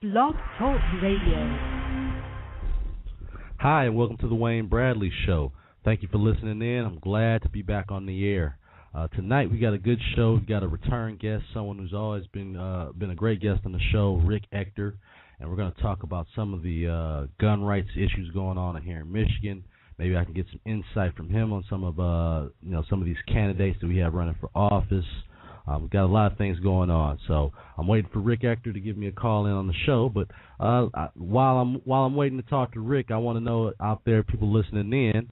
Blog Talk Radio. Hi, and welcome to the Wayne Bradley Show. Thank you for listening in. I'm glad to be back on the air. Tonight we got a good show. We got a return guest, someone who's always been a great guest on the show, Rick Ector, and we're going to talk about some of the gun rights issues going on here in Michigan. Maybe I can get some insight from him on some of some of these candidates that we have running for office. We've got a lot of things going on, so I'm waiting for Rick Ector to give me a call in on the show. But while I'm waiting to talk to Rick, I want to know out there, people listening in,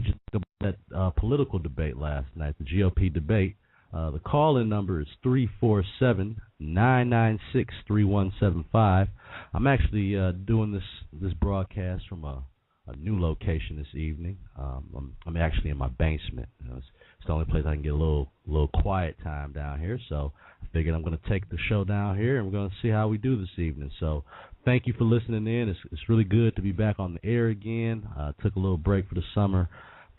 just about that political debate last night, the GOP debate. The call-in number is 347-996-3175. I'm actually doing this broadcast from a new location this evening. I'm actually in my basement. It's the only place I can get a little quiet time down here. So I figured I'm going to take the show down here, and we're going to see how we do this evening. So thank you for listening in. It's really good to be back on the air again. Took a little break for the summer.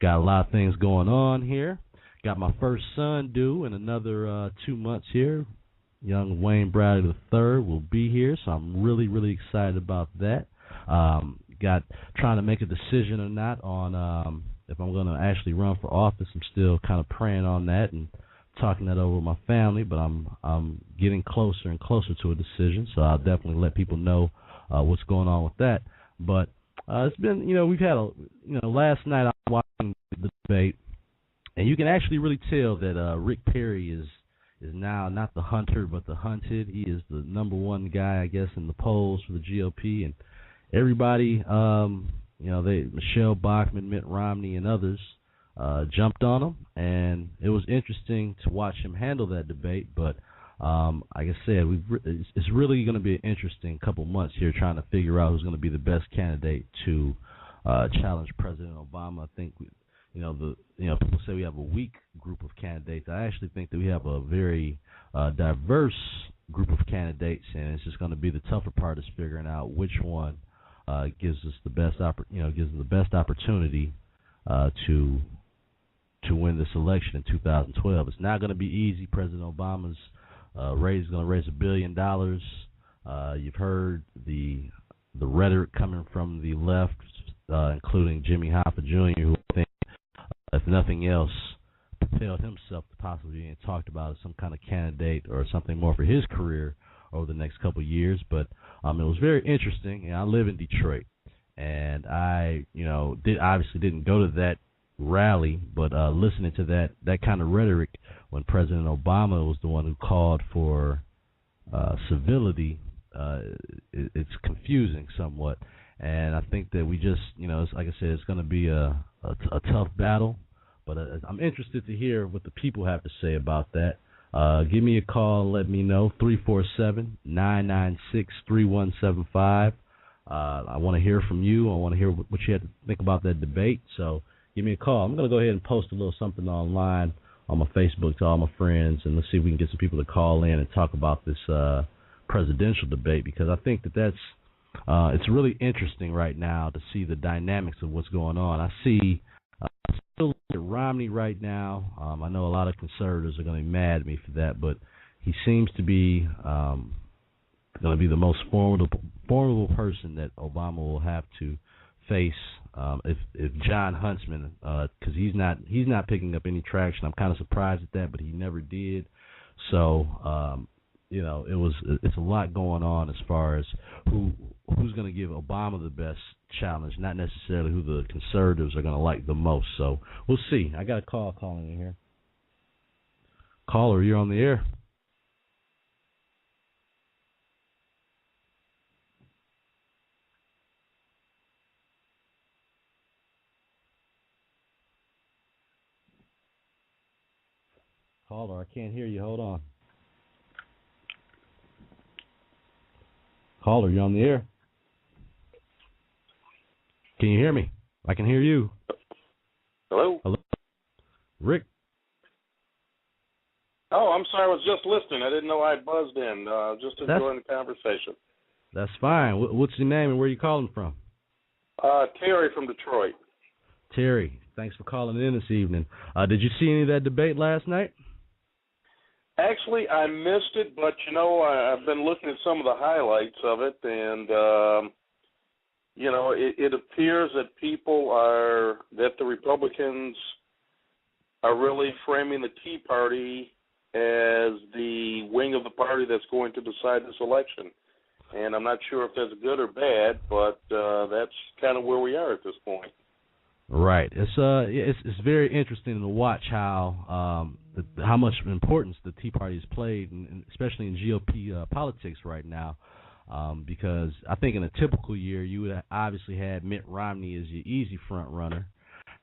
Got a lot of things going on here. Got my first son due in another 2 months here. Young Wayne Bradley III will be here, so I'm really, really excited about that. Got trying to make a decision or not on if I'm going to actually run for office. I'm still kind of praying on that and talking that over with my family, but I'm getting closer and closer to a decision, so I'll definitely let people know what's going on with that. But it's been, we've had last night I was watching the debate, and you can actually really tell that Rick Perry is now not the hunter but the hunted. He is the number one guy, I guess, in the polls for the GOP, and everybody, Michelle Bachmann, Mitt Romney, and others jumped on him, and it was interesting to watch him handle that debate. But like I said, it's really going to be an interesting couple months here trying to figure out who's going to be the best candidate to challenge President Obama. I think people say we have a weak group of candidates. I actually think that we have a very diverse group of candidates, and it's just going to be the tougher part is figuring out which one gives us the best opportunity to win this election in 2012. It's not going to be easy. President Obama's is going to raise $1 billion. You've heard the rhetoric coming from the left, including Jimmy Hoffa Jr., who I think, if nothing else, propelled himself to possibly being talked about as some kind of candidate or something more for his career over the next couple of years. But it was very interesting. And I live in Detroit, and I obviously didn't go to that rally, but listening to that kind of rhetoric when President Obama was the one who called for civility, it's confusing somewhat. And I think that we just, like I said, it's going to be a tough battle. But I'm interested to hear what the people have to say about that. Give me a call and let me know, 347-996-3175. I want to hear from you. I want to hear what you had to think about that debate. So give me a call. I'm going to go ahead and post a little something online on my Facebook to all my friends, and let's see if we can get some people to call in and talk about this presidential debate, because I think that's it's really interesting right now to see the dynamics of what's going on. I see still look at Romney right now. I know a lot of conservatives are going to be mad at me for that, but he seems to be going to be the most formidable person that Obama will have to face if John Huntsman, because he's not picking up any traction. I'm kind of surprised at that, but he never did. So it's a lot going on as far as who's going to give Obama the best challenge, not necessarily who the conservatives are going to like the most. So we'll see. I got a call calling in here. Caller, you're on the air. Caller, I can't hear you. Hold on. Caller, you're on the air. Can you hear me? I can hear you. Hello? Hello? Rick? Oh, I'm sorry. I was just listening. I didn't know I had buzzed in. Just enjoying the conversation. That's fine. What's your name and where are you calling from? Terry from Detroit. Terry, thanks for calling in this evening. Did you see any of that debate last night? Actually, I missed it, but I've been looking at some of the highlights of it, and it appears that that the Republicans are really framing the Tea Party as the wing of the party that's going to decide this election. And I'm not sure if that's good or bad, but that's kind of where we are at this point. Right. It's very interesting to watch how much importance the Tea Party has played, and especially in GOP politics right now. Because I think in a typical year, you would have obviously had Mitt Romney as your easy front runner,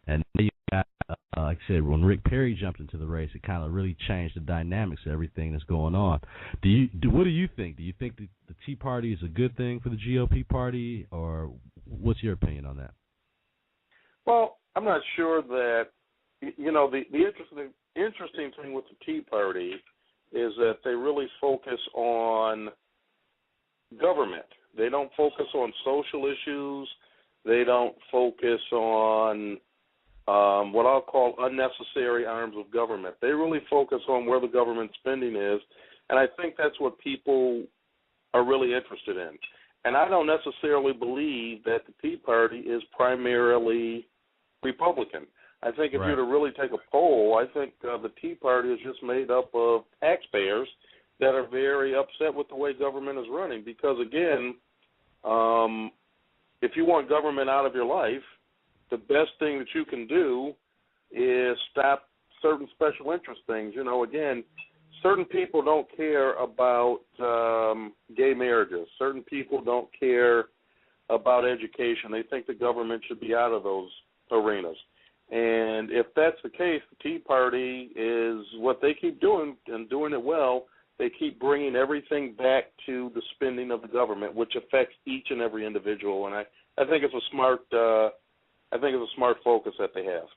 and then you got, like I said, when Rick Perry jumped into the race, it kind of really changed the dynamics of everything that's going on. What do you think? Do you think the Tea Party is a good thing for the GOP party, or what's your opinion on that? Well, I'm not sure that the interesting thing with the Tea Party is that they really focus on government. They don't focus on social issues. They don't focus on what I'll call unnecessary arms of government. They really focus on where the government spending is, and I think that's what people are really interested in. And I don't necessarily believe that the Tea Party is primarily Republican. I think if you were to really take a poll, I think the Tea Party is just made up of taxpayers that are very upset with the way government is running. Because, again, if you want government out of your life, the best thing that you can do is stop certain special interest things. Again, certain people don't care about gay marriages. Certain people don't care about education. They think the government should be out of those arenas. And if that's the case, the Tea Party is what they keep doing and doing it well. They keep bringing everything back to the spending of the government, which affects each and every individual. And I think it's a smart focus that they have.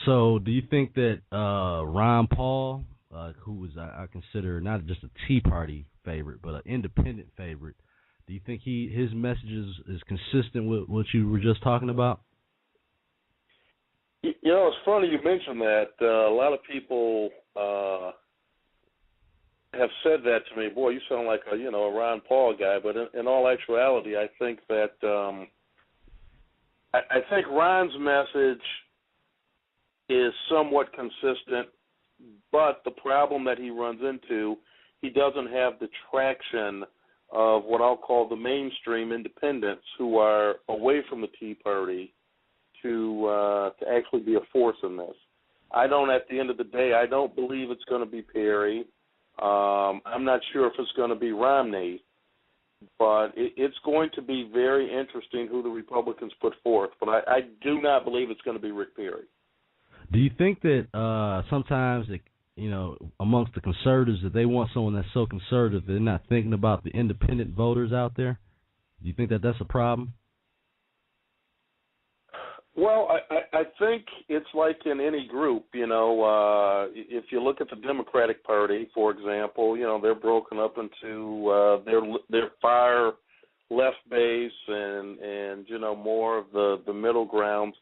So, do you think that Ron Paul, who is I consider not just a Tea Party favorite but an independent favorite, do you think his message is consistent with what you were just talking about? It's funny you mentioned that. A lot of people have said that to me. Boy, you sound like a Ron Paul guy. But in all actuality, I think that I think Ron's message is somewhat consistent. But the problem that he runs into, he doesn't have the traction of what I'll call the mainstream independents who are away from the Tea Party to actually be a force in this. At the end of the day, I don't believe it's going to be Perry. I'm not sure if it's going to be Romney, but it's going to be very interesting who the Republicans put forth. But I do not believe it's going to be Rick Perry. Do you think that sometimes, amongst the conservatives, that they want someone that's so conservative they're not thinking about the independent voters out there? Do you think that that's a problem? Well, I think it's like in any group, if you look at the Democratic Party, for example, they're broken up into their far left base and more of the middle grounds.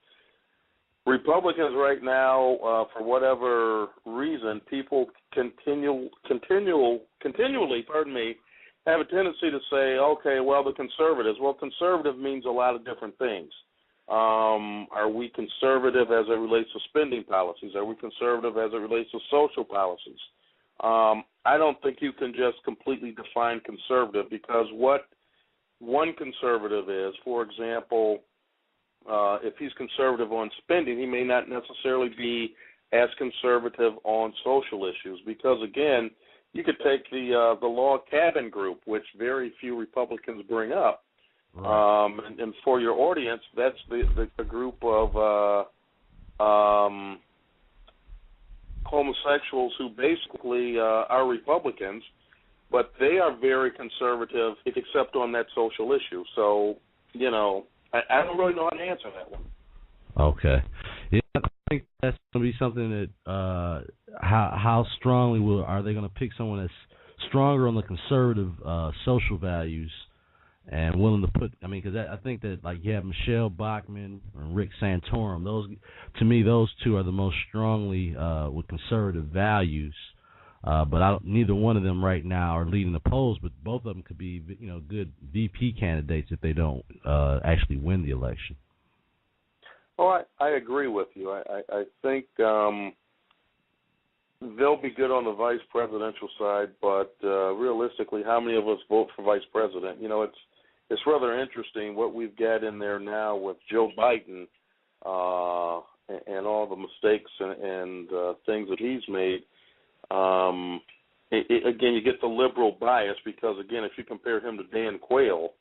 Republicans right now, for whatever reason, people continually, have a tendency to say, okay, well, the conservatives. Well, conservative means a lot of different things. Are we conservative as it relates to spending policies? Are we conservative as it relates to social policies? I don't think you can just completely define conservative, because what one conservative is, for example, if he's conservative on spending, he may not necessarily be as conservative on social issues, because, again, you could take the log cabin group, which very few Republicans bring up. Right. And for your audience, that's the group of homosexuals who basically are Republicans, but they are very conservative, except on that social issue. So, I don't really know how to answer that one. Okay. Yeah, I think that's going to be something that how strongly are they going to pick someone that's stronger on the conservative social values and willing to put, because I think that, like, you have Michelle Bachmann and Rick Santorum. To me, those two are the most strongly with conservative values. But neither one of them right now are leading the polls. But both of them could be, good VP candidates if they don't actually win the election. Oh, I agree with you. I think they'll be good on the vice presidential side, but realistically, how many of us vote for vice president? It's rather interesting what we've got in there now with Joe Biden and all the mistakes and things that he's made. Again, you get the liberal bias because, again, if you compare him to Dan Quayle,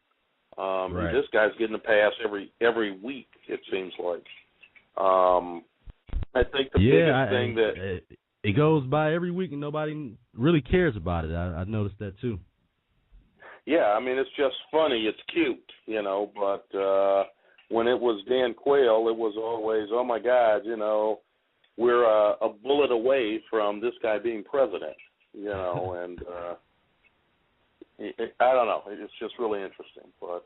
right. This guy's getting a pass every week, it seems like. I think the biggest thing that it goes by every week and nobody really cares about it. I noticed that too. Yeah, I mean, it's just funny. It's cute, but when it was Dan Quayle, it was always, oh, my God, we're a bullet away from this guy being president, and I don't know. It's just really interesting. But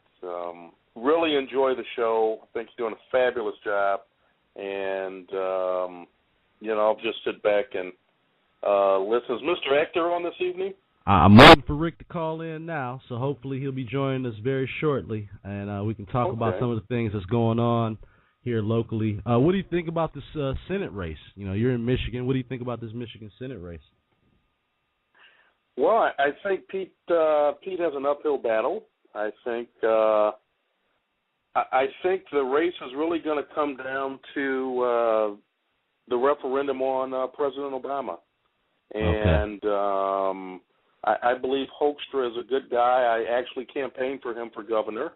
really enjoy the show. I think you're doing a fabulous job. And, I'll just sit back and listen. Is Mr. Ector on this evening? I'm waiting for Rick to call in now, so hopefully he'll be joining us very shortly, and we can talk about some of the things that's going on here locally. What do you think about this Senate race? You're in Michigan. What do you think about this Michigan Senate race? Well, I think Pete has an uphill battle. I think the race is really going to come down to the referendum on President Obama. And I believe Hoekstra is a good guy. I actually campaigned for him for governor.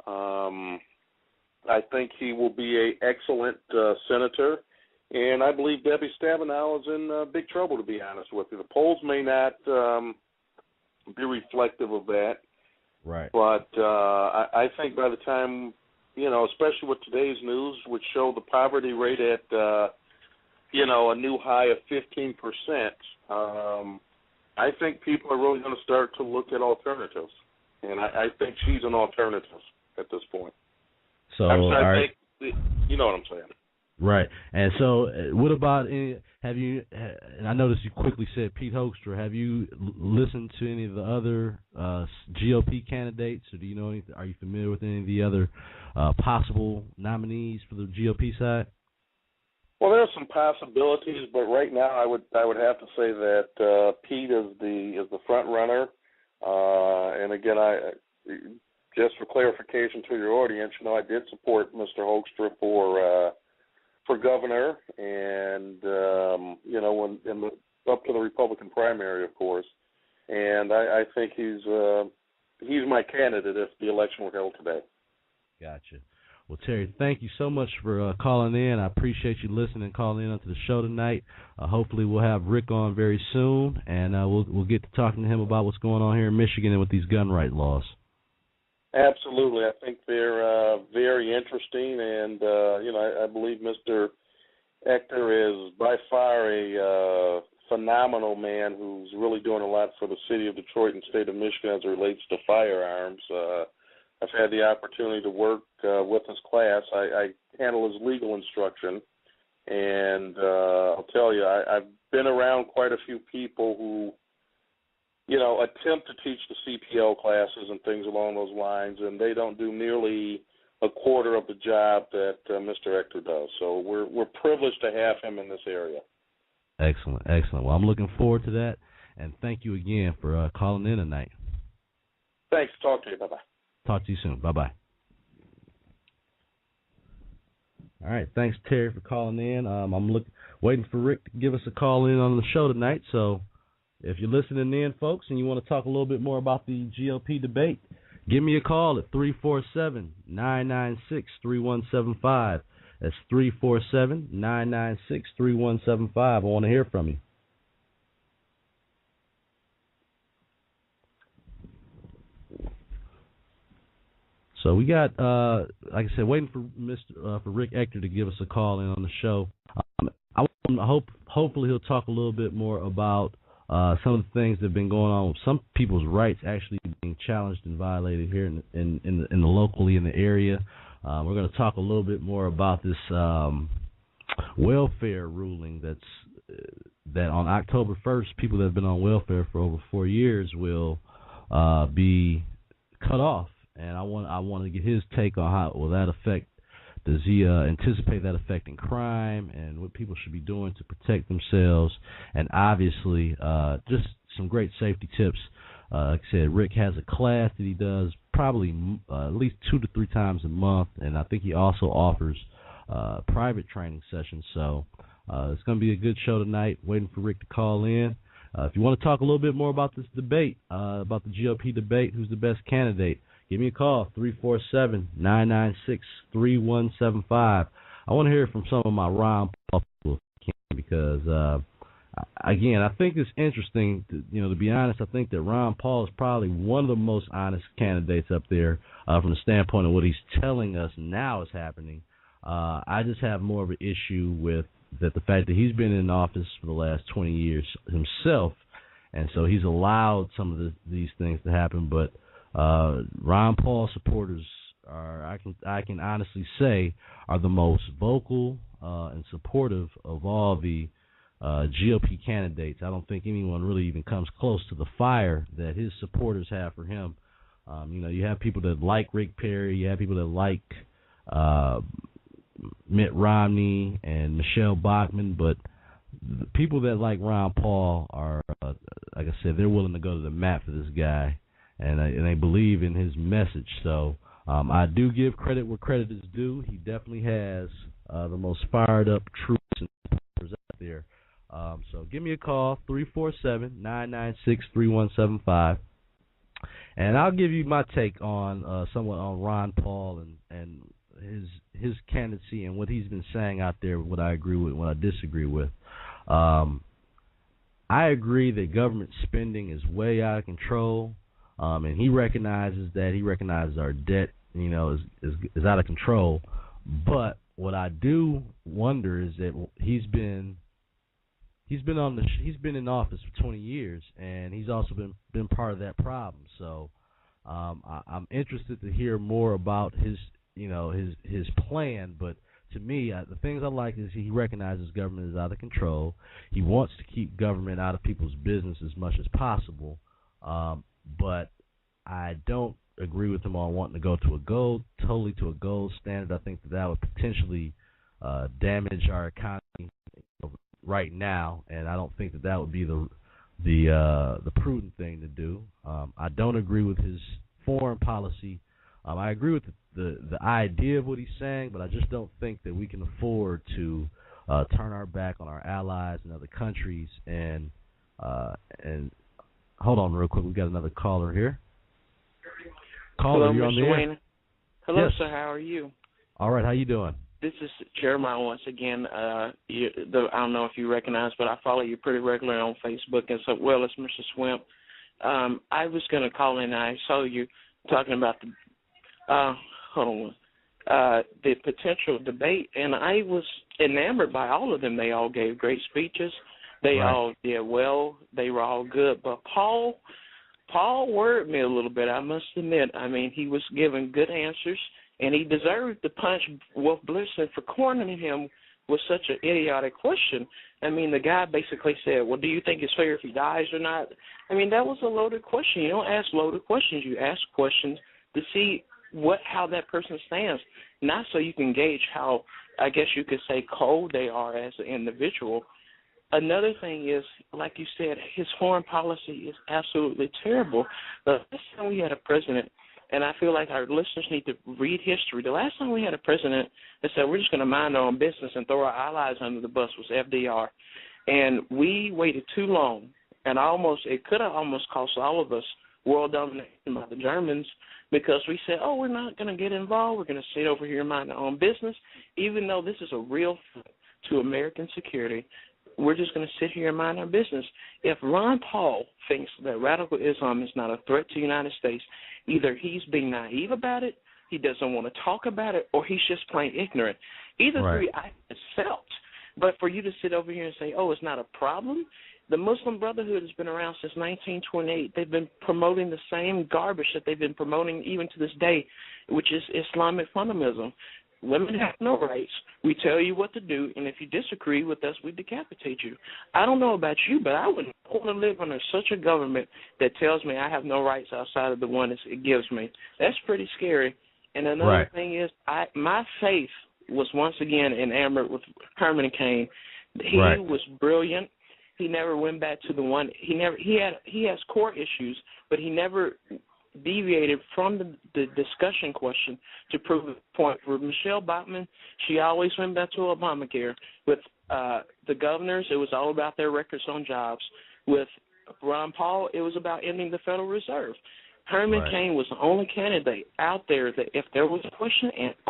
I think he will be an excellent senator. And I believe Debbie Stabenow is in big trouble, to be honest with you. The polls may not be reflective of that. Right. But I think by the time, especially with today's news, which show the poverty rate at, a new high of 15%, I think people are really going to start to look at alternatives. And I think she's an alternative at this point. So, you know what I'm saying. Right. And so what about and I noticed you quickly said Pete Hoekstra. Have you listened to any of the other GOP candidates, or do you know anything? Are you familiar with any of the other possible nominees for the GOP side? Well, there are some possibilities, but right now I would have to say that Pete is the front runner. And again, just for clarification to your audience, I did support Mr. Hoekstra for governor, and when up to the Republican primary, of course. And I think he's my candidate if the election were held today. Gotcha. Well, Terry, thank you so much for calling in. I appreciate you listening and calling in onto the show tonight. Hopefully we'll have Rick on very soon, and we'll get to talking to him about what's going on here in Michigan and with these gun right laws. Absolutely. I think they're very interesting, and, I believe Mr. Ector is by far a phenomenal man who's really doing a lot for the city of Detroit and state of Michigan as it relates to firearms. I've had the opportunity to work with his class. I handle his legal instruction, and I'll tell you, I've been around quite a few people who, attempt to teach the CPL classes and things along those lines, and they don't do nearly a quarter of the job that Mr. Ector does. So we're privileged to have him in this area. Excellent. Well, I'm looking forward to that, and thank you again for calling in tonight. Thanks. Talk to you. Bye-bye. Talk to you soon. Bye-bye. All right. Thanks, Terry, for calling in. I'm waiting for Rick to give us a call in on the show tonight. So if you're listening in, folks, and you want to talk a little bit more about the GOP debate, give me a call at 347-996-3175. That's 347-996-3175. I want to hear from you. So we got, like I said, waiting for for Rick Ector to give us a call in on the show. Hopefully he'll talk a little bit more about some of the things that have been going on with some people's rights actually being challenged and violated here in the locally in the area. We're going to talk a little bit more about this welfare ruling that's that on October 1st, people that have been on welfare for over 4 years will be cut off. And I want to get his take on how will that affect. Does he anticipate that affecting crime and what people should be doing to protect themselves? And obviously, just some great safety tips. Like I said, Rick has a class that he does probably at least 2 to 3 times a month, and I think he also offers private training sessions. So it's going to be a good show tonight. Waiting for Rick to call in. If you want to talk a little bit more about this debate, about the GOP debate, who's the best candidate, give me a call, 347-996-3175. I want to hear from some of my Ron Paul people because, again, I think it's interesting. To be honest, I think that Ron Paul is probably one of the most honest candidates up there from the standpoint of what he's telling us now is happening. I just have more of an issue with the fact that he's been in office for the last 20 years himself, and so he's allowed some of these things to happen. But Ron Paul supporters I can honestly say, are the most vocal and supportive of all the GOP candidates. I don't think anyone really even comes close to the fire that his supporters have for him. You have people that like Rick Perry, you have people that like Mitt Romney and Michelle Bachmann, but the people that like Ron Paul are, like I said, they're willing to go to the mat for this guy, and they believe in his message. So I do give credit where credit is due. He definitely has the most fired up troops and supporters out there. So give me a call, 347-996-3175, and I'll give you my take on somewhat on Ron Paul and his candidacy and what he's been saying out there, what I agree with, what I disagree with. I agree that government spending is way out of control, and he recognizes that. He recognizes our debt, is out of control. But what I do wonder is that he's been in office for 20 years, and he's also been part of that problem. So I'm interested to hear more about his plan. But to me, the things I like is he recognizes government is out of control. He wants to keep government out of people's business as much as possible. But I don't agree with him on wanting to go to a gold standard. I think that would potentially damage our economy right now, and I don't think that would be the prudent thing to do. I don't agree with his foreign policy. I agree with the idea of what he's saying, but I just don't think that we can afford to turn our back on our allies and other countries. And hold on real quick, we got another caller here. Caller, hello, you're on the Mr. Wayne. Hello, yes. sir. How are you? All right. How you doing? This is Jeremiah once again. I don't know if you recognize, but I follow you pretty regularly on Facebook, as well as Mr. Swimp. I was going to call in. I saw you talking about the potential debate, and I was enamored by all of them. They all gave great speeches. They all did well. They were all good. But Paul worried me a little bit, I must admit. I mean, he was giving good answers, and he deserved to punch Wolf Blitzer for cornering him with such an idiotic question. I mean, the guy basically said, well, do you think it's fair if he dies or not? I mean, that was a loaded question. You don't ask loaded questions. You ask questions to see how that person stands, not so you can gauge how, I guess you could say, cold they are as an individual. Another thing is, like you said, his foreign policy is absolutely terrible. The last time we had a president, and I feel like our listeners need to read history, the last time we had a president that said we're just going to mind our own business and throw our allies under the bus was FDR. And we waited too long, and it could have almost cost all of us world domination by the Germans, because we said, we're not going to get involved. We're going to sit over here and mind our own business, even though this is a real threat to American security. We're just going to sit here and mind our business. If Ron Paul thinks that radical Islam is not a threat to the United States, either he's being naive about it, he doesn't want to talk about it, or he's just plain ignorant. Either three I accept. But for you to sit over here and say, it's not a problem, the Muslim Brotherhood has been around since 1928. They've been promoting the same garbage that they've been promoting even to this day, which is Islamic fundamentalism. women have no rights. We tell you what to do, and if you disagree with us, we decapitate you. I don't know about you, but I wouldn't want to live under such a government that tells me I have no rights outside of the one it gives me. That's pretty scary. And another thing is, my faith was once again enamored with Herman Cain. He was brilliant. He never went back to the one. He has core issues, but he never deviated from the discussion question to prove the point. For Michelle Bachmann, she always went back to Obamacare. With the governors, it was all about their records on jobs. With Ron Paul, it was about ending the Federal Reserve. Herman Cain was the only candidate out there that if there was a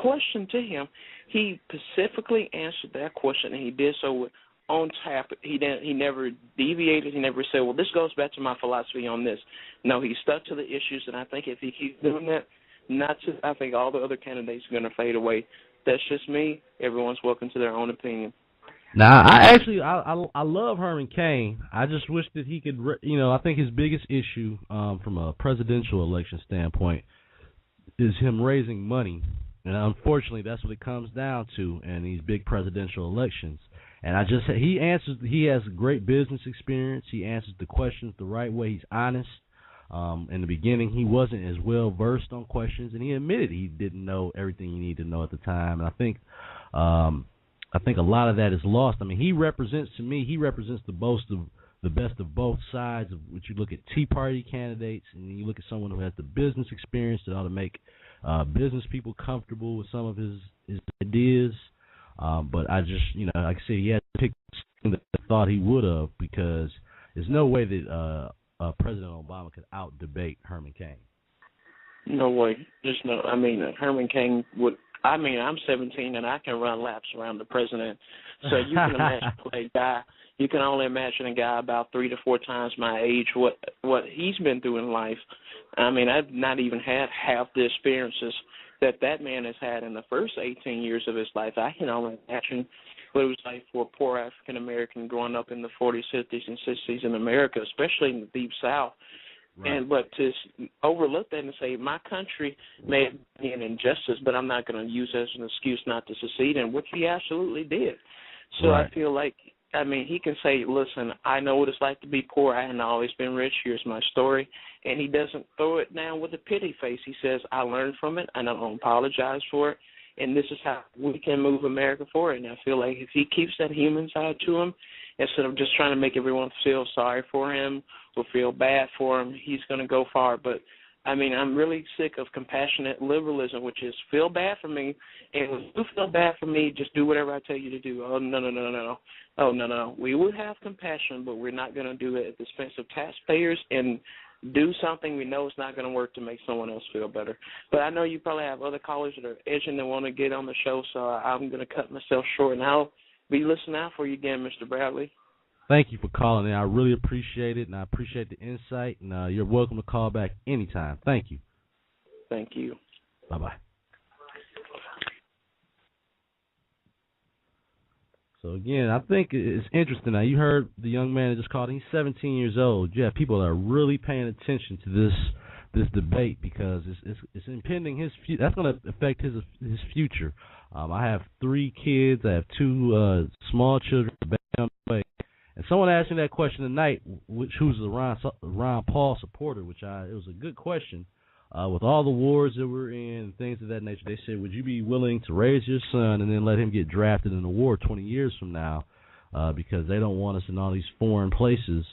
question to him, he specifically answered that question, and he did so on tap. He never deviated. He never said, well, this goes back to my philosophy on this. No, he stuck to the issues, and I think if he keeps doing that, I think all the other candidates are going to fade away. That's just me. Everyone's welcome to their own opinion. Now, I love Herman Cain. I just wish that he could, I think his biggest issue from a presidential election standpoint is him raising money. And unfortunately, that's what it comes down to in these big presidential elections. And he has great business experience. He answers the questions the right way. He's honest. In the beginning, he wasn't as well versed on questions, and he admitted he didn't know everything you need to know at the time. And I think a lot of that is lost. I mean, he represents the best of both sides. Of which you look at Tea Party candidates, and you look at someone who has the business experience that ought to make business people comfortable with some of his ideas. But I just, like I said, he had to pick something that I thought he would have, because there's no way that President Obama could out-debate Herman Cain. No way. Just no. I mean, Herman Cain would. I mean, I'm 17 and I can run laps around the president. So you can imagine a guy. You can only imagine a guy about 3 to 4 times my age. What he's been through in life. I mean, I've not even had half the experiences that man has had in the first 18 years of his life. I can only imagine what it was like for a poor African American growing up in the 40s, 50s, and 60s in America, especially in the Deep South. Right. But to overlook that and say my country may be an injustice, but I'm not going to use that as an excuse not to succeed, and which he absolutely did. So I feel like, I mean, he can say, listen, I know what it's like to be poor. I haven't always been rich. Here's my story. And he doesn't throw it down with a pity face. He says, I learned from it, and I don't apologize for it, and this is how we can move America forward. And I feel like if he keeps that human side to him, instead of just trying to make everyone feel sorry for him or feel bad for him, he's going to go far. But, I mean, I'm really sick of compassionate liberalism, which is feel bad for me, and when you feel bad for me, just do whatever I tell you to do. Oh, no. Oh, no. We would have compassion, but we're not going to do it at the expense of taxpayers and do something we know is not going to work to make someone else feel better. But I know you probably have other callers that are itching and want to get on the show, so I'm going to cut myself short, and I'll be listening out for you again, Mr. Bradley. Thank you for calling in. I really appreciate it, and I appreciate the insight, and you're welcome to call back anytime. Thank you. Thank you. Bye-bye. So, again, I think it's interesting. Now, you heard the young man that just called. He's 17 years old. Yeah, people are really paying attention to this debate because it's impending his future. That's going to affect his future. I have 3 kids. I have 2 small children. And someone asked me that question tonight, who's the Ron Paul supporter, it was a good question. With all the wars that we're in and things of that nature, they said, would you be willing to raise your son and then let him get drafted in a war 20 years from now because they don't want us in all these foreign places?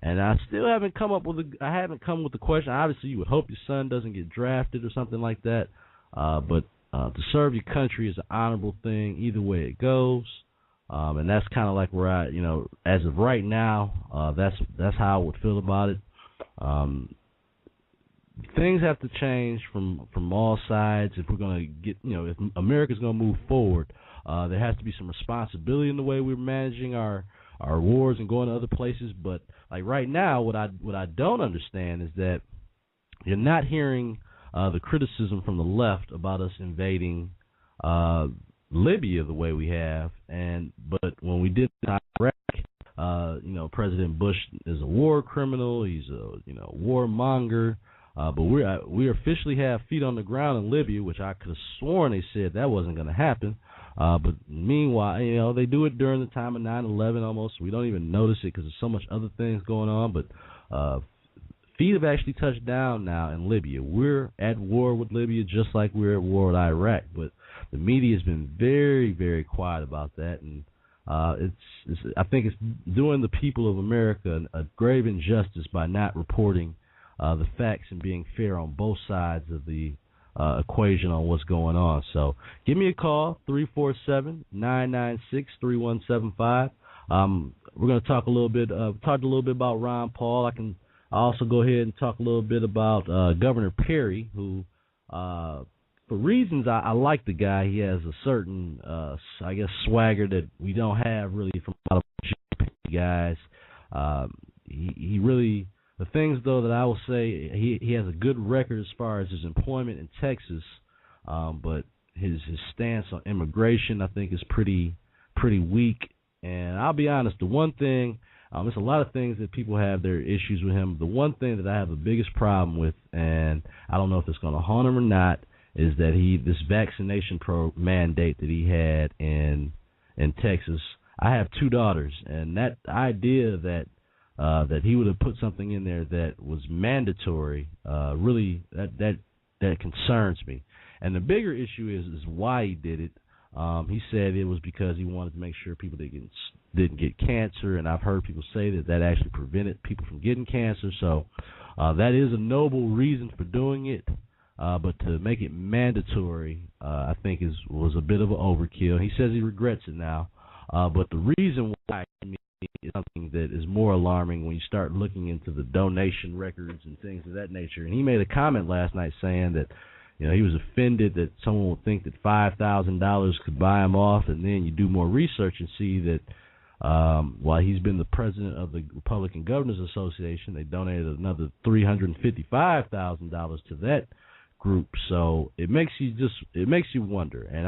And I still haven't come with the question. Obviously, you would hope your son doesn't get drafted or something like that. But to serve your country is an honorable thing either way it goes. And that's kind of like where as of right now, that's how I would feel about it. Things have to change from all sides if we're going to get, if America's going to move forward. There has to be some responsibility in the way we're managing our wars and going to other places. But like right now, what I don't understand is that you're not hearing the criticism from the left about us invading Libya the way we have, but when we did Iraq, President Bush is a war criminal. He's a warmonger. But we officially have feet on the ground in Libya, which I could have sworn they said that wasn't going to happen. But meanwhile, they do it during the time of 9/11 almost. We don't even notice it because there's so much other things going on. But feet have actually touched down now in Libya. We're at war with Libya just like we're at war with Iraq. But the media has been very, very quiet about that, and I think it's doing the people of America a grave injustice by not reporting the facts and being fair on both sides of the equation on what's going on. So give me a call, 347-996-3175. We're going to talk a little bit about Ron Paul. I'll also go ahead and talk a little bit about Governor Perry, who, for reasons I like the guy. He has a certain, swagger that we don't have really from a lot of guys. He really, the things though that I will say, he has a good record as far as his employment in Texas, but his stance on immigration I think is pretty weak. And I'll be honest, the one thing, there's a lot of things that people have their issues with him. The one thing that I have the biggest problem with, and I don't know if it's going to haunt him or not, is that this vaccination mandate that he had in Texas. I have 2 daughters, and that idea that he would have put something in there that was mandatory, really that concerns me. And the bigger issue is why he did it. He said it was because he wanted to make sure people didn't get cancer, and I've heard people say that actually prevented people from getting cancer. So that is a noble reason for doing it, but to make it mandatory, I think was a bit of an overkill. He says he regrets it now, but the reason why is something that is more alarming when you start looking into the donation records and things of that nature. And he made a comment last night saying that, he was offended that someone would think that $5,000 could buy him off, and then you do more research and see that while he's been the president of the Republican Governors Association, they donated another $355,000 to that group. So it makes you wonder. And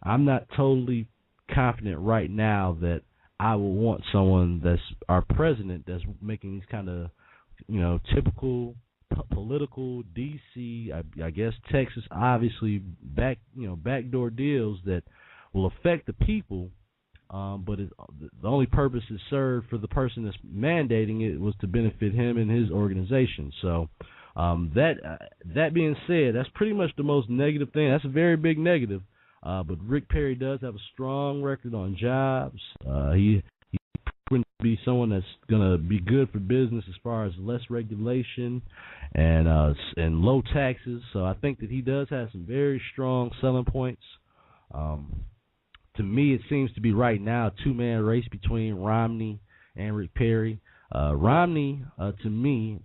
I'm not totally confident right now that I will want someone that's our president that's making these kind of typical political D.C. I guess Texas obviously backdoor deals that will affect the people, but the only purpose is served for the person that's mandating it was to benefit him and his organization. So that being said, that's pretty much the most negative thing. That's a very big negative. But Rick Perry does have a strong record on jobs. He's proven to be someone that's going to be good for business as far as less regulation and low taxes. So I think that he does have some very strong selling points. To me, it seems to be right now a 2-man race between Romney and Rick Perry. Romney, to me,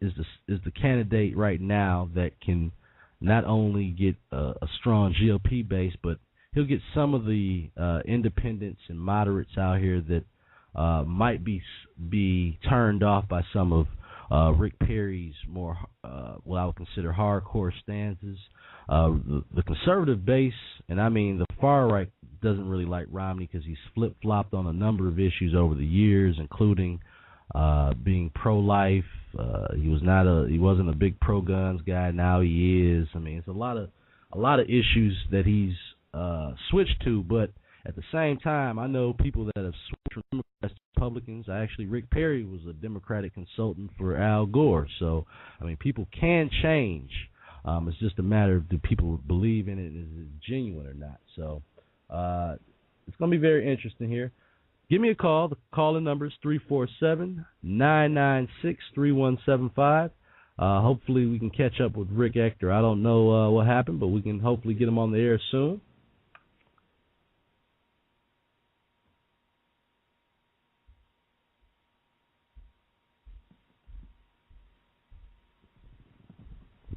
is the candidate right now that can not only get a strong GOP base, but he'll get some of the independents and moderates out here that might be turned off by some of Rick Perry's more, what I would consider hardcore stances. The conservative base, and I mean the far right, doesn't really like Romney because he's flip-flopped on a number of issues over the years, including being pro-life. He wasn't a big pro-guns guy. Now he is. I mean, it's a lot of issues that he's switched to. But at the same time, I know people that have switched from Democrats to Republicans. Rick Perry was a Democratic consultant for Al Gore. So, I mean, people can change. It's just a matter of do people believe in it, is it genuine or not. So, it's going to be very interesting here. Give me a call. The call-in number is 347-996-3175. Hopefully we can catch up with Rick Ector. I don't know what happened, but we can hopefully get him on the air soon.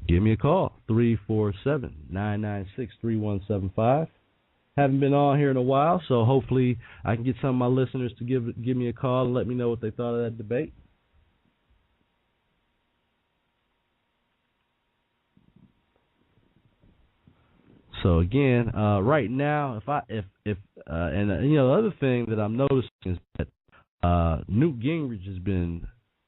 Give me a call, 347-996-3175. Haven't been on here in a while, so hopefully I can get some of my listeners to give me a call and let me know what they thought of that debate. So again, right now, the other thing that I'm noticing is that Newt Gingrich has been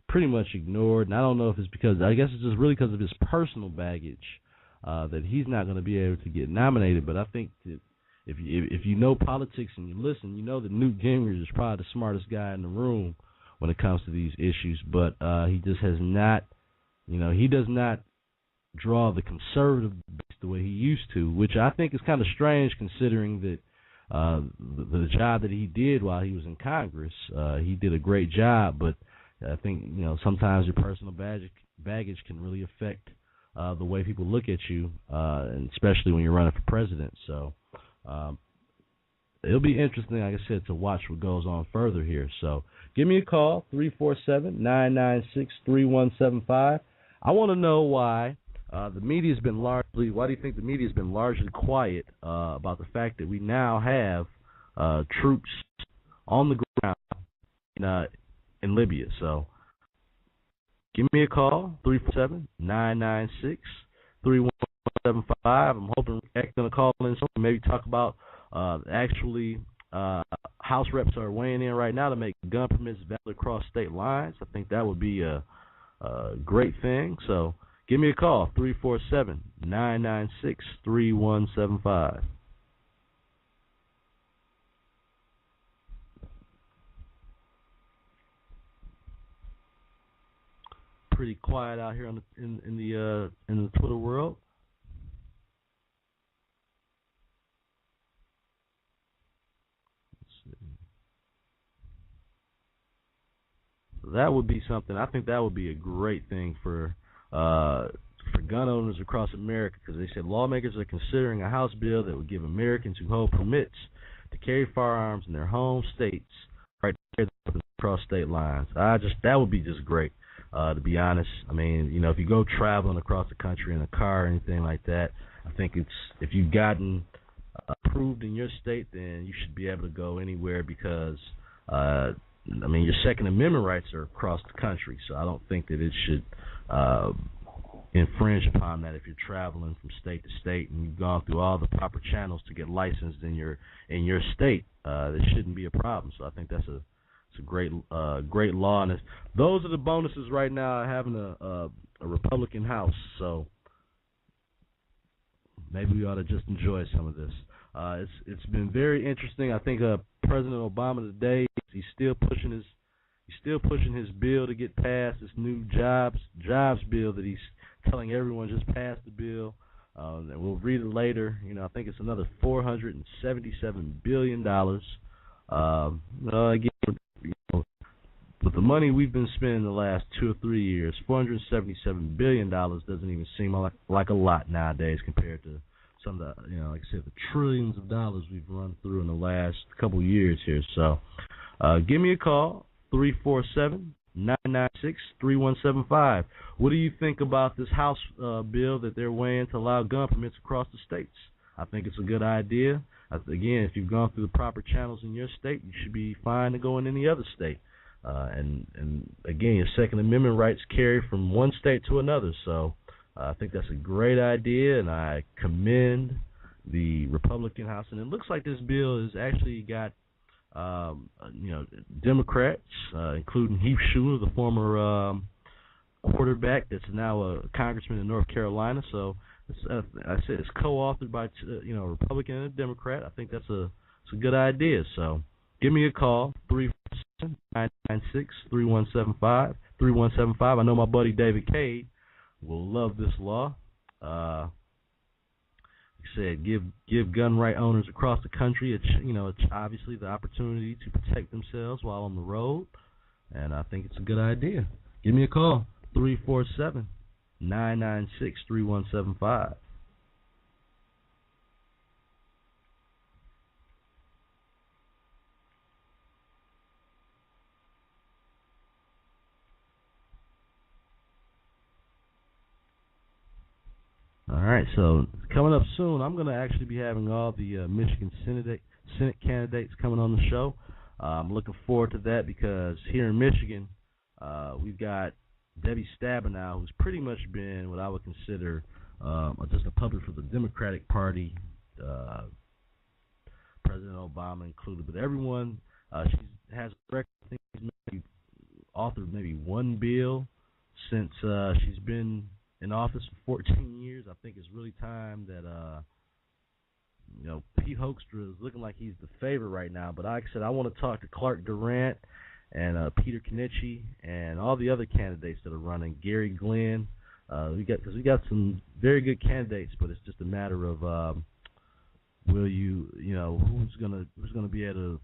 pretty much ignored. And I don't know if it's because, I guess it's just really because of his personal baggage that he's not going to be able to get nominated. But I think that if you know politics and you listen, you know that Newt Gingrich is probably the smartest guy in the room when it comes to these issues. But he just has not, he does not draw the conservative base the way he used to, which I think is kind of strange considering that the job that he did while he was in Congress, he did a great job. But I think sometimes your personal baggage can really affect the way people look at you, and especially when you're running for president. So it'll be interesting, like I said, to watch what goes on further here. So give me a call, 347-996-3175. I want to know why the media's been largely. Why do you think the media's been largely quiet about the fact that we now have troops on the ground in Libya? So give me a call, 347-996-3175. I'm hoping Ector's going to call in soon, maybe talk about actually House reps are weighing in right now to make gun permits valid across state lines. I think that would be a great thing. So give me a call, 347-996-3175. Pretty quiet out here in the Twitter world. Let's see. So that would be something. I think that would be a great thing for gun owners across America, because they said lawmakers are considering a House bill that would give Americans who hold permits to carry firearms in their home states right there across state lines. That would be just great. To be honest, I mean, if you go traveling across the country in a car or anything like that, I think if you've gotten approved in your state, then you should be able to go anywhere because, your Second Amendment rights are across the country. So I don't think that it should infringe upon that if you're traveling from state to state and you've gone through all the proper channels to get licensed in your state. There shouldn't be a problem. So I think that's a great law, and those are the bonuses right now having a Republican House. So maybe we ought to just enjoy some of this. It's been very interesting. I think President Obama today, he's still pushing his bill to get passed, this new jobs bill that he's telling everyone just pass the bill. And we'll read it later. I think it's another $477 billion. Again, with the money we've been spending the last 2 or 3 years, $477 billion doesn't even seem like a lot nowadays compared to some of the, like I said, the trillions of dollars we've run through in the last couple of years here. So give me a call, 347-996-3175. What do you think about this House bill that they're weighing to allow gun permits across the states? I think it's a good idea. Again, if you've gone through the proper channels in your state, you should be fine to go in any other state. And again, your Second Amendment rights carry from one state to another. So I think that's a great idea, and I commend the Republican House. And it looks like this bill has actually got Democrats, including Heath Schuler, the former quarterback that's now a congressman in North Carolina. So it's co-authored by a Republican and a Democrat. I think that's a good idea. So give me a call, 347-996-3175. I know my buddy David Cade will love this law. Like I said, give gun right owners across the country it's obviously the opportunity to protect themselves while on the road, and I think it's a good idea. Give me a call, 347-996-3175. All right, so coming up soon, I'm going to actually be having all the Michigan Senate candidates coming on the show. I'm looking forward to that because here in Michigan, we've got Debbie Stabenow, who's pretty much been what I would consider just a puppet for the Democratic Party, President Obama included. But everyone, she has a record. I think she's maybe authored maybe one bill since she's been in office for 14 years. I think it's really time that Pete Hoekstra is looking like he's the favorite right now. But like I said, I want to talk to Clark Durant and Peter Knichi and all the other candidates that are running. Gary Glenn. We got some very good candidates, but it's just a matter of who's gonna be able to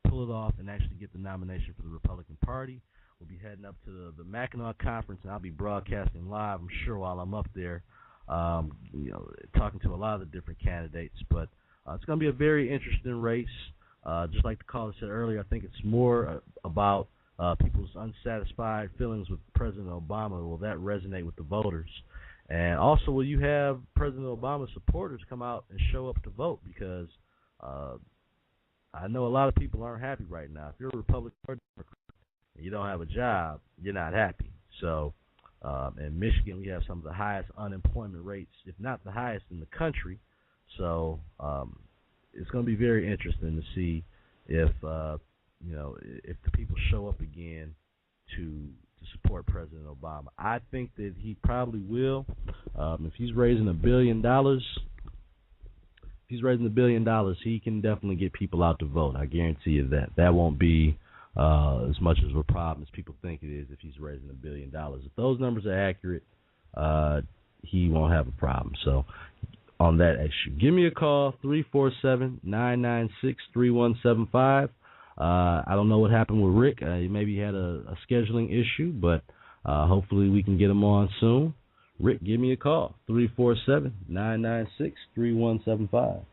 pull it off and actually get the nomination for the Republican Party. We'll be heading up to the Mackinac Conference, and I'll be broadcasting live, I'm sure, while I'm up there, talking to a lot of the different candidates. But it's going to be a very interesting race. Just like the caller said earlier, I think it's more about people's unsatisfied feelings with President Obama. Will that resonate with the voters? And also, will you have President Obama's supporters come out and show up to vote? Because I know a lot of people aren't happy right now. If you're a Republican or Democrat and you don't have a job, you're not happy. So in Michigan, we have some of the highest unemployment rates, if not the highest in the country. So it's going to be very interesting to see if if the people show up again to support President Obama. I think that he probably will. If he's raising $1 billion, he can definitely get people out to vote. I guarantee you that. That won't be as much of a problem as people think it is if he's raising $1 billion. If those numbers are accurate, he won't have a problem. So on that issue, give me a call, 347-996-3175. I don't know what happened with Rick. Maybe he had a scheduling issue, but hopefully we can get him on soon. Rick, give me a call, 347-996-3175.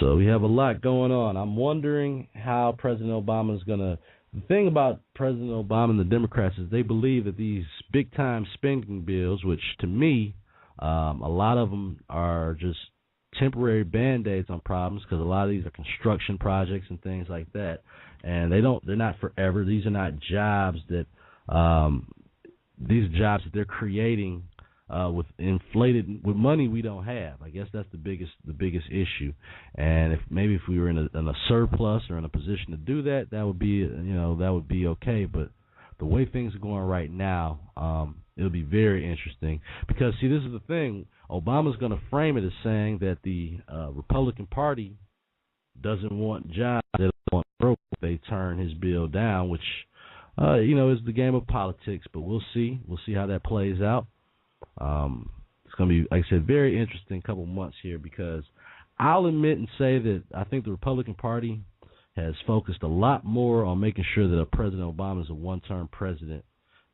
So we have a lot going on. I'm wondering how President Obama is going to... The thing about President Obama and the Democrats is they believe that these big-time spending bills, which to me, a lot of them are just temporary Band-Aids on problems because a lot of these are construction projects and things like that. And they're not forever. These are not jobs that... these are jobs that they're creating with money we don't have. I guess that's the biggest issue. And if we were in a surplus or in a position to do that, that would be okay. But the way things are going right now, it'll be very interesting because see, this is the thing. Obama's going to frame it as saying that the Republican Party doesn't want jobs, they don't want growth. They turn his bill down, which is the game of politics. But we'll see. We'll see how that plays out. It's going to be, like I said, very interesting couple months here because I'll admit and say that I think the Republican Party has focused a lot more on making sure that President Obama is a one-term president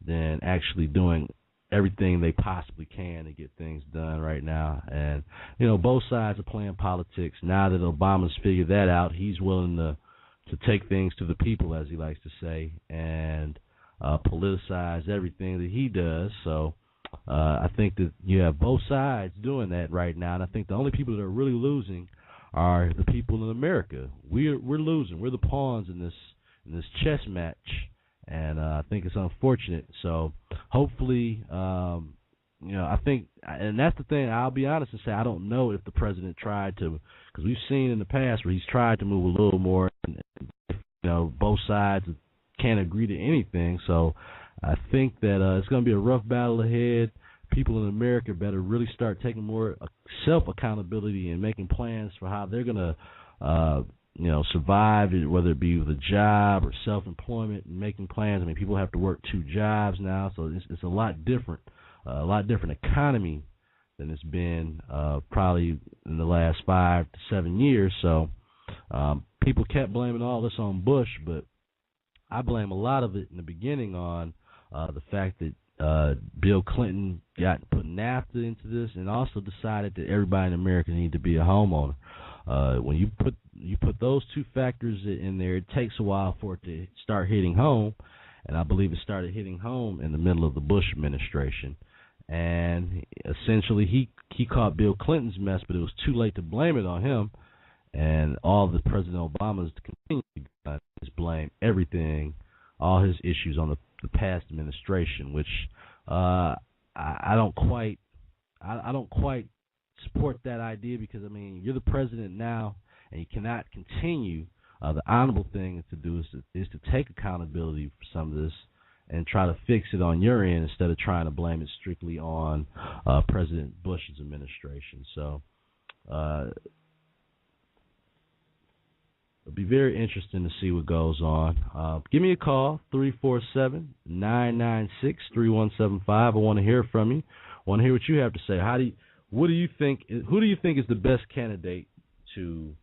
than actually doing everything they possibly can to get things done right now. And, both sides are playing politics. Now that Obama's figured that out, he's willing to take things to the people, as he likes to say, and politicize everything that he does. So I think that you have both sides doing that right now, and I think the only people that are really losing are the people in America. We're losing. We're the pawns in this chess match, and I think it's unfortunate. So hopefully, I think, and that's the thing. I'll be honest and say I don't know if the president tried to, because we've seen in the past where he's tried to move a little more, and both sides can't agree to anything. So I think that it's going to be a rough battle ahead. People in America better really start taking more self-accountability and making plans for how they're going to, survive, whether it be with a job or self-employment, and making plans. I mean, people have to work 2 jobs now, so it's a lot different economy than it's been probably in the last 5 to 7 years. So people kept blaming all this on Bush, but I blame a lot of it in the beginning on the fact that Bill Clinton put NAFTA into this, and also decided that everybody in America needed to be a homeowner. When you put those 2 factors in there, it takes a while for it to start hitting home, and I believe it started hitting home in the middle of the Bush administration. And essentially, he caught Bill Clinton's mess, but it was too late to blame it on him. And all that President Obama has continued to do is blame everything, all his issues on the past administration, which I don't quite support that idea, because I mean, you're the president now, and you cannot continue. The honorable thing to do is to take accountability for some of this and try to fix it on your end instead of trying to blame it strictly on President Bush's administration. So it'll be very interesting to see what goes on. Give me a call, 347-996-3175. I want to hear from you. I want to hear what you have to say. Who do you think is the best candidate to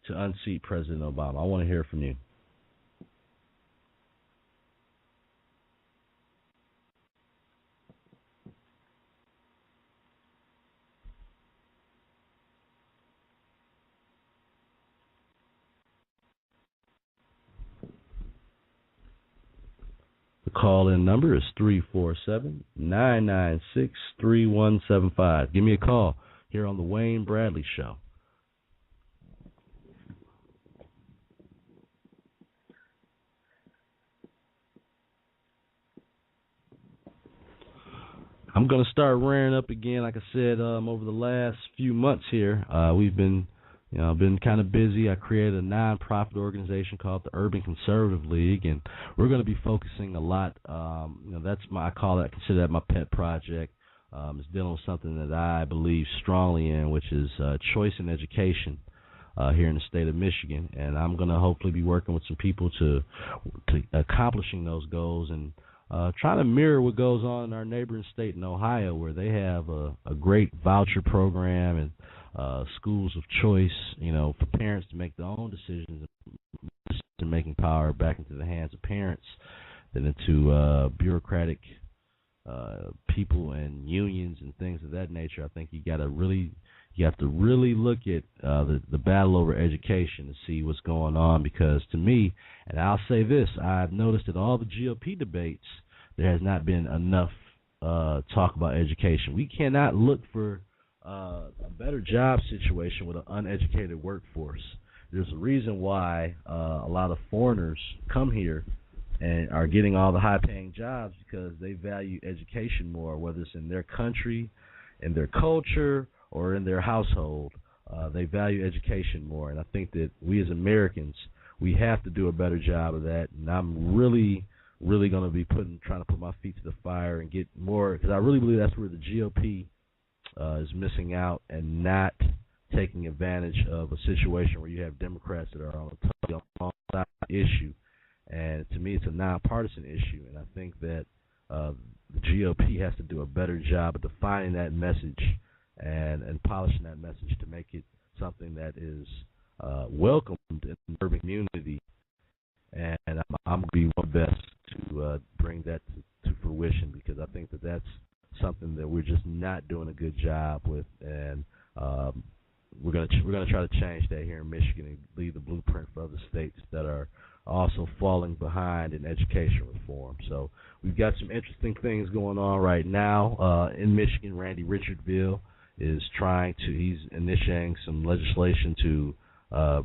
unseat President Obama? I want to hear from you. The call-in number is 347-996-3175. Give me a call here on the Wayne Bradley Show. I'm going to start rearing up again, like I said, over the last few months here. We've been kind of busy. I created a nonprofit organization called the Urban Conservative League, and we're going to be focusing a lot. I consider that my pet project. It's dealing with something that I believe strongly in, which is choice in education here in the state of Michigan. And I'm going to hopefully be working with some people to accomplishing those goals and trying to mirror what goes on in our neighboring state in Ohio, where they have a great voucher program and schools of choice, for parents to make their own decisions, and making power back into the hands of parents than into bureaucratic people and unions and things of that nature. I think you have to really look at the battle over education to see what's going on, because to me, and I'll say this, I've noticed that all the GOP debates, there has not been enough talk about education. We cannot look for a better job situation with an uneducated workforce. There's a reason why a lot of foreigners come here and are getting all the high-paying jobs, because they value education more, whether it's in their country, in their culture, or in their household. They value education more, and I think that we as Americans, we have to do a better job of that. And I'm really going to be trying to put my feet to the fire and get more, because I really believe that's where the GOP is missing out and not taking advantage of a situation where you have Democrats that are on a totally side issue. And to me, it's a nonpartisan issue, and I think that the GOP has to do a better job of defining that message and polishing that message to make it something that is welcomed in the urban community. And I'm going to be my best to bring that to fruition, because I think that that's something that we're just not doing a good job with, and we're going to try to change that here in Michigan and leave the blueprint for other states that are also falling behind in education reform. So we've got some interesting things going on right now in Michigan. Randy Richardville is he's initiating some legislation to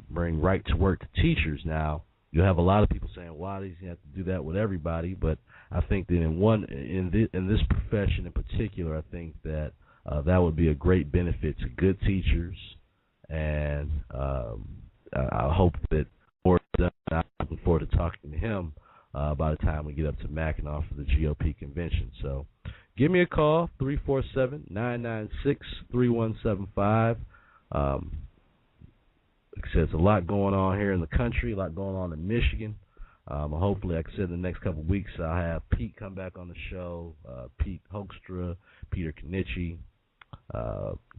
bring right to work to teachers. Now, you'll have a lot of people saying, why does he have to do that with everybody? But I think that in this profession in particular, I think that that would be a great benefit to good teachers, and I hope that more is done. I'm looking forward to talking to him by the time we get up to Mackinac for the GOP convention. So give me a call, 347-996-3175. Like I said, there's a lot going on here in the country, a lot going on in Michigan. Hopefully, like I said, in the next couple of weeks, I'll have Pete come back on the show, Pete Hoekstra, Peter Knichi,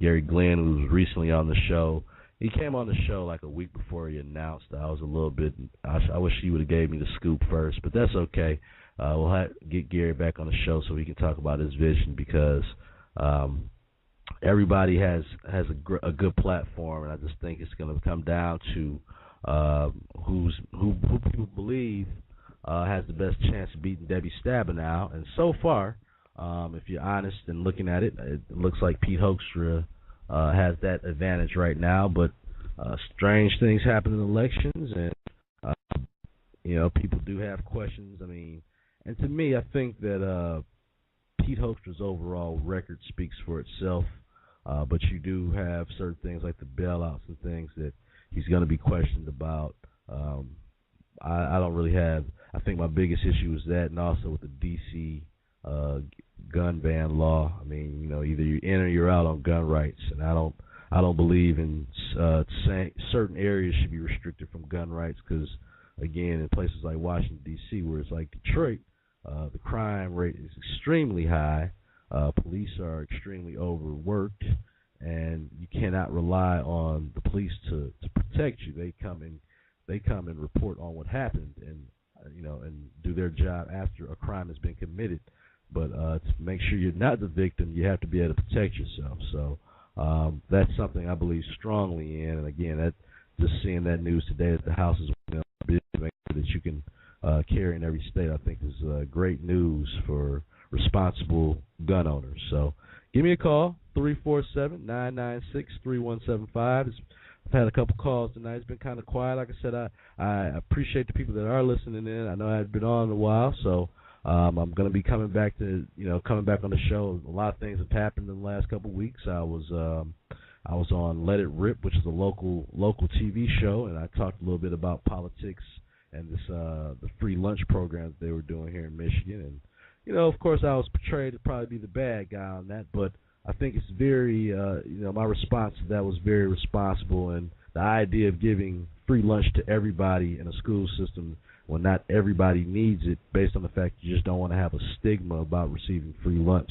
Gary Glenn, who was recently on the show. He came on the show like a week before he announced. I was a little bit, I wish he would have gave me the scoop first, but that's okay. We'll get Gary back on the show so he can talk about his vision, because everybody has a good platform, and I just think it's going to come down to who people believe has the best chance of beating Debbie Stabenow. And so far, if you're honest and looking at it, it looks like Pete Hoekstra has that advantage right now. But strange things happen in elections, and people do have questions. I mean, and to me, I think that Pete Hoekstra's overall record speaks for itself. But you do have certain things like the bailouts and things that he's going to be questioned about. I don't really have. I think my biggest issue is that, and also with the D.C. Gun ban law. I mean, either you're in or you're out on gun rights, and I don't believe in saying certain areas should be restricted from gun rights because, again, in places like Washington D.C., where it's like Detroit, the crime rate is extremely high. Police are extremely overworked, and you cannot rely on the police to protect you. They come and report on what happened, and and do their job after a crime has been committed. But to make sure you're not the victim, you have to be able to protect yourself. So that's something I believe strongly in. And again, that just seeing that news today that the House is to make sure that you can carry in every state, I think is great news for responsible gun owners. So give me a call, 347-996-3175. I've had a couple calls tonight. It's been kind of quiet. Like I said, I appreciate the people that are listening in. I know I've been on a while, so I'm going to be coming back on the show. A lot of things have happened in the last couple of weeks. I was on Let It Rip, which is a local TV show, and I talked a little bit about politics and this the free lunch program that they were doing here in Michigan. And of course, I was portrayed to probably be the bad guy on that, but I think it's very, my response to that was very responsible, and the idea of giving free lunch to everybody in a school system when not everybody needs it, based on the fact you just don't want to have a stigma about receiving free lunch,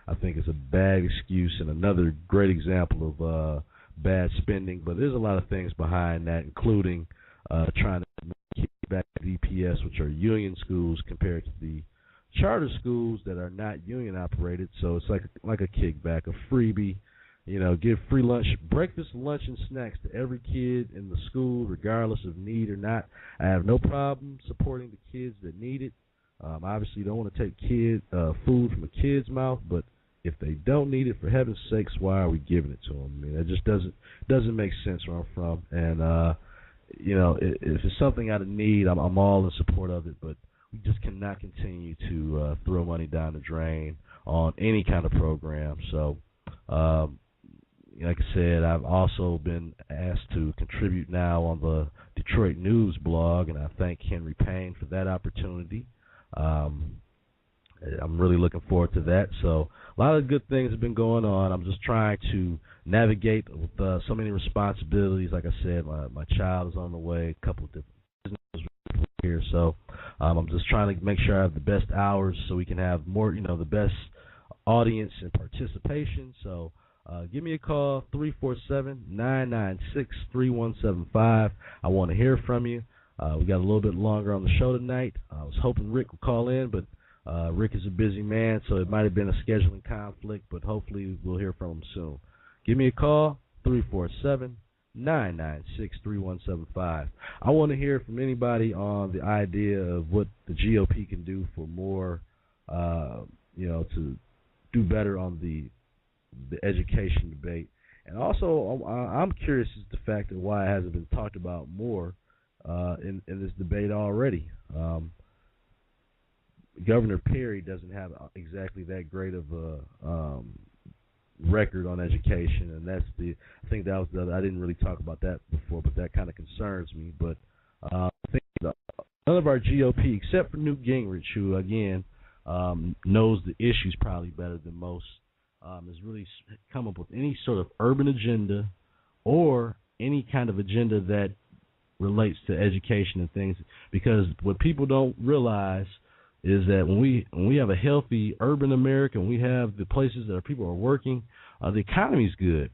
I think is a bad excuse and another great example of bad spending. But there's a lot of things behind that, including trying to kick back DPS, which are union schools, compared to the charter schools that are not union operated. So it's like a kickback, a freebie. Give free lunch, breakfast, lunch, and snacks to every kid in the school, regardless of need or not. I have no problem supporting the kids that need it. Obviously, you don't want to take food from a kid's mouth, but if they don't need it, for heaven's sakes, why are we giving it to them? I mean, it just doesn't make sense where I'm from. And if it's something out of need, I'm all in support of it. But we just cannot continue to throw money down the drain on any kind of program. So, like I said, I've also been asked to contribute now on the Detroit News blog, and I thank Henry Payne for that opportunity. I'm really looking forward to that. So a lot of good things have been going on. I'm just trying to navigate with so many responsibilities. Like I said, my child is on the way, a couple of different businesses here. So I'm just trying to make sure I have the best hours so we can have more, the best audience and participation. So give me a call, 347-996-3175. I want to hear from you. We got a little bit longer on the show tonight. I was hoping Rick would call in, but Rick is a busy man, so it might have been a scheduling conflict, but hopefully we'll hear from him soon. Give me a call, 347-996-3175. I want to hear from anybody on the idea of what the GOP can do for more, to do better on the education debate. And also, I'm curious as to the fact of why it hasn't been talked about more in this debate already. Governor Perry doesn't have exactly that great of a record on education, and I think that was I didn't really talk about that before, but that kind of concerns me. But I think none of our GOP, except for Newt Gingrich, who again knows the issues probably better than most, has really come up with any sort of urban agenda or any kind of agenda that relates to education and things. Because what people don't realize is that when we have a healthy urban America, and we have the places that people are working, the economy's good.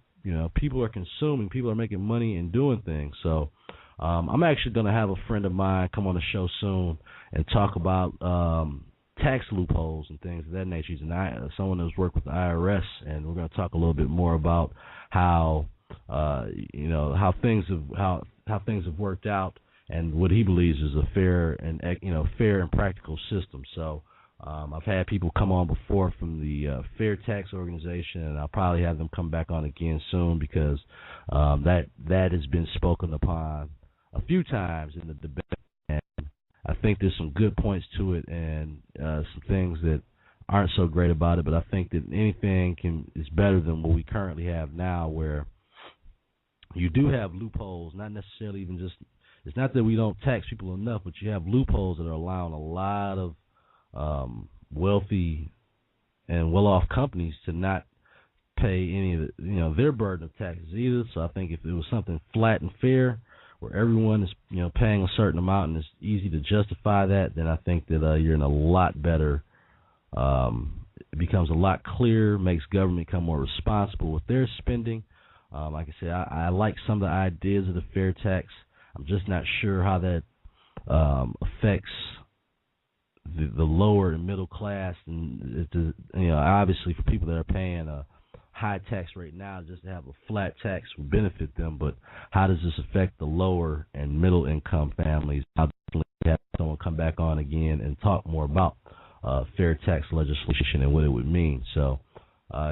People are consuming, people are making money and doing things. So I'm actually going to have a friend of mine come on the show soon and talk about tax loopholes and things of that nature. He's someone who's worked with the IRS, and we're going to talk a little bit more about how things have worked out, and what he believes is a fair and practical system. So I've had people come on before from the Fair Tax Organization, and I'll probably have them come back on again soon because that has been spoken upon a few times in the debate, and I think there's some good points to it and some things that aren't so great about it, but I think that anything is better than what we currently have now, where you do have loopholes, not necessarily even just, it's not that we don't tax people enough, but you have loopholes that are allowing a lot of wealthy and well-off companies to not pay any of their burden of taxes either. So I think if it was something flat and fair, where everyone is paying a certain amount and it's easy to justify that, then I think that you're in a lot better. It becomes a lot clearer, makes government become more responsible with their spending. Like I said, I like some of the ideas of the fair tax. I'm just not sure how that affects the lower and middle class, and obviously for people that are paying a high tax rate now, just to have a flat tax would benefit them. But how does this affect the lower and middle income families? I'll definitely have someone come back on again and talk more about fair tax legislation and what it would mean. So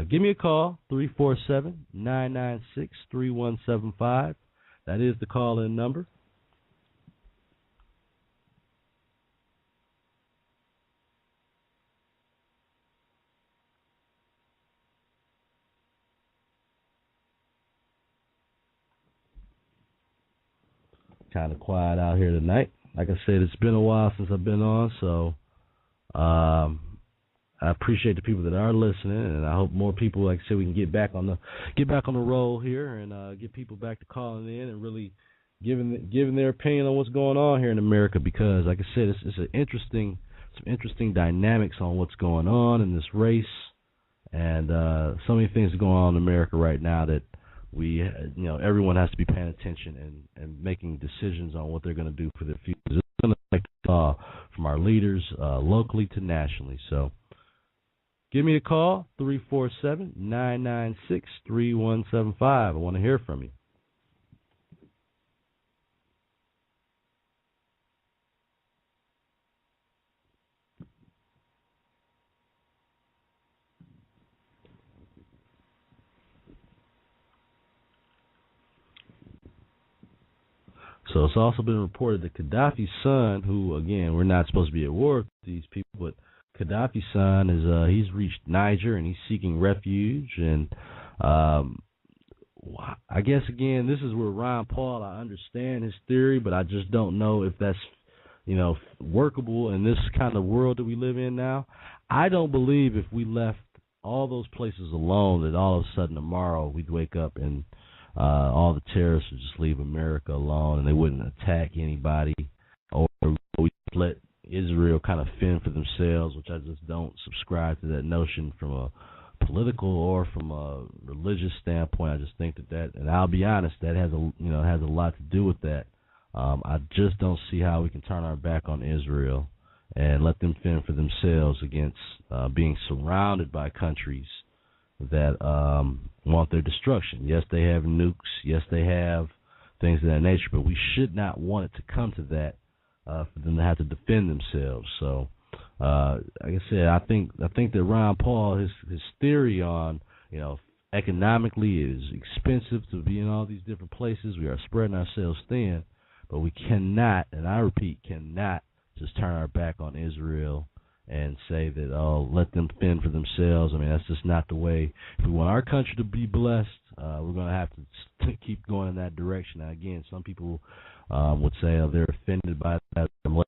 give me a call, 347-996-3175. That is the call-in number. Kind of quiet out here tonight. Like I said, it's been a while since I've been on, so I appreciate the people that are listening, and I hope more people, like I said, we can get back on the roll here and get people back to calling in and really giving their opinion on what's going on here in America. Because, like I said, it's some interesting dynamics on what's going on in this race, and so many things are going on in America right now that everyone has to be paying attention and making decisions on what they're going to do for their future. It's going to affect from our leaders locally to nationally. So give me a call, 347-996-3175. I want to hear from you. So it's also been reported that Gaddafi's son, who, again, we're not supposed to be at war with these people, but Gaddafi's son he's reached Niger and he's seeking refuge. And I guess, again, this is where Ron Paul, I understand his theory, but I just don't know if that's, workable in this kind of world that we live in now. I don't believe if we left all those places alone that all of a sudden tomorrow we'd wake up and all the terrorists would just leave America alone and they wouldn't attack anybody, or we let Israel kind of fend for themselves, which I just don't subscribe to that notion from a political or from a religious standpoint. I just think that, and I'll be honest, that has a lot to do with that. I just don't see how we can turn our back on Israel and let them fend for themselves against being surrounded by countries that want their destruction. Yes, they have nukes. Yes, they have things of that nature, but we should not want it to come to that for them to have to defend themselves. So, like I said, I think that Ron Paul, his theory on, economically it is expensive to be in all these different places. We are spreading ourselves thin, but we cannot, and I repeat, cannot just turn our back on Israel and say that, let them fend for themselves. I mean, that's just not the way. If we want our country to be blessed, we're going to have to keep going in that direction. Now, again, some people would say they're offended by that. Let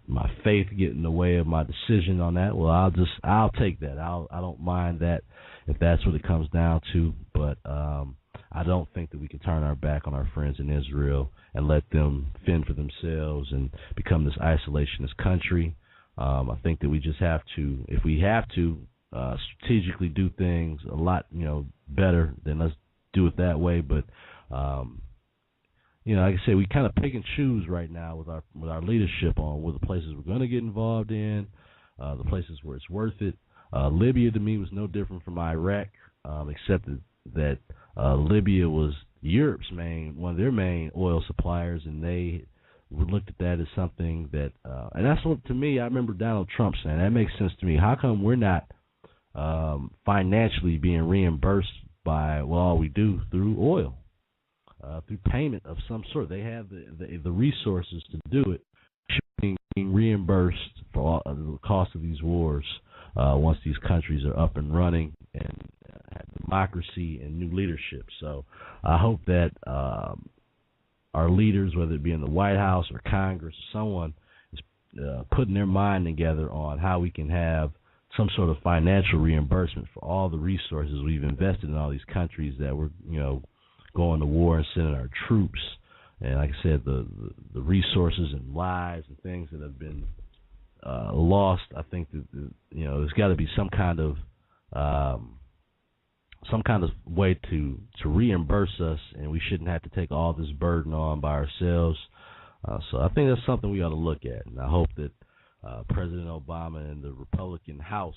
my faith get in the way of my decision on that. Well, I'll take that. I don't mind that if that's what it comes down to. But I don't think that we can turn our back on our friends in Israel and let them fend for themselves and become this isolationist country. I think that we just have to, if we have to, strategically do things a lot, better, then let's do it that way. But, like I said, we kind of pick and choose right now with our leadership on what the places we're going to get involved in, the places where it's worth it. Libya to me was no different from Iraq, except that Libya was Europe's one of their main oil suppliers, and they we looked at that as something that, and that's what, to me, I remember Donald Trump saying, that makes sense to me. How come we're not financially being reimbursed by, well, all we do through oil, through payment of some sort? They have the resources to do it, being reimbursed for all the cost of these wars once these countries are up and running and have democracy and new leadership. So I hope that our leaders, whether it be in the White House or Congress or someone, is putting their mind together on how we can have some sort of financial reimbursement for all the resources we've invested in all these countries that we're, going to war and sending our troops. And like I said, the resources and lives and things that have been lost. I think that there's got to be some kind of way to reimburse us, and we shouldn't have to take all this burden on by ourselves. So I think that's something we ought to look at, and I hope that President Obama and the Republican House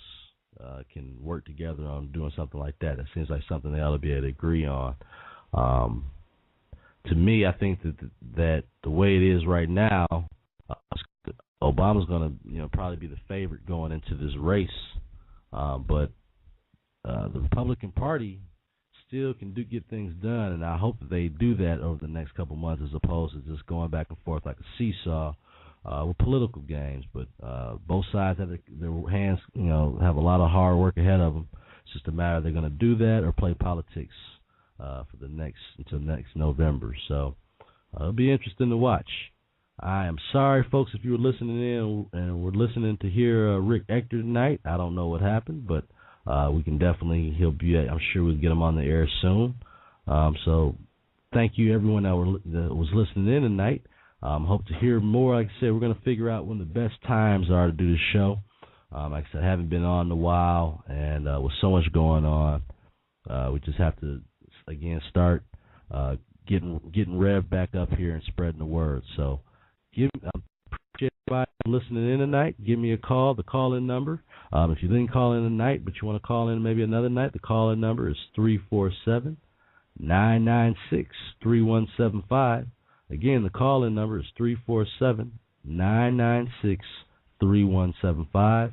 can work together on doing something like that. It seems like something they ought to be able to agree on. To me, I think that the way it is right now, Obama's going to probably be the favorite going into this race, but the Republican Party still can get things done, and I hope that they do that over the next couple months, as opposed to just going back and forth like a seesaw with political games. But both sides have their hands, have a lot of hard work ahead of them. It's just a matter of they're going to do that or play politics until next November. So it'll be interesting to watch. I am sorry, folks, if you were listening in and were listening to hear Rick Ector tonight. I don't know what happened, but we can definitely, I'm sure we'll get him on the air soon. So thank you, everyone that was listening in tonight. Hope to hear more. Like I said, we're going to figure out when the best times are to do the show. Like I said, I haven't been on in a while, and with so much going on, we just have to, again, start getting revved back up here and spreading the word. So I appreciate everybody listening in tonight. Give me a call. The call-in number, if you didn't call in tonight but you want to call in maybe another night, the call-in number is 347-996-3175. Again, the call-in number is 347-996-3175.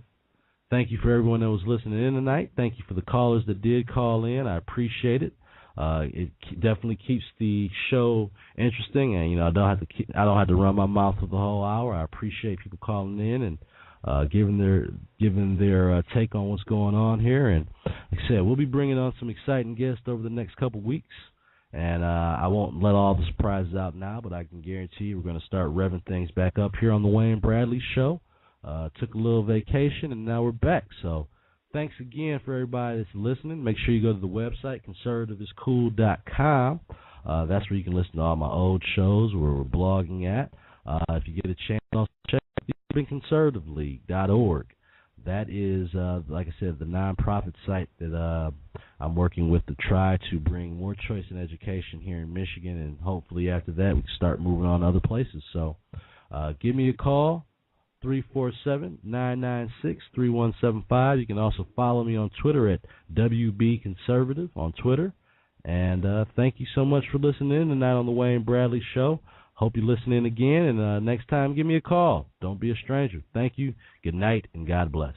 Thank you for everyone that was listening in tonight. Thank you for the callers that did call in. I appreciate it. It definitely keeps the show interesting, and I don't have to run my mouth for the whole hour. I appreciate people calling in and giving their take on what's going on here. And like I said, we'll be bringing on some exciting guests over the next couple weeks. And I won't let all the surprises out now, but I can guarantee you we're going to start revving things back up here on the Wayne Bradley Show. Took a little vacation, and now we're back. So thanks again for everybody that's listening. Make sure you go to the website, conservativeiscool.com. That's where you can listen to all my old shows where we're blogging at. If you get a chance, also check out the urbanconservativeleague.org. That is, like I said, the nonprofit site that I'm working with to try to bring more choice in education here in Michigan, and hopefully after that we can start moving on to other places. So give me a call, 347-996-3175. You can also follow me on Twitter at WBConservative on Twitter. And thank you so much for listening in tonight on the Wayne Bradley Show. Hope you listen in again, and next time give me a call. Don't be a stranger. Thank you. Good night, and God bless.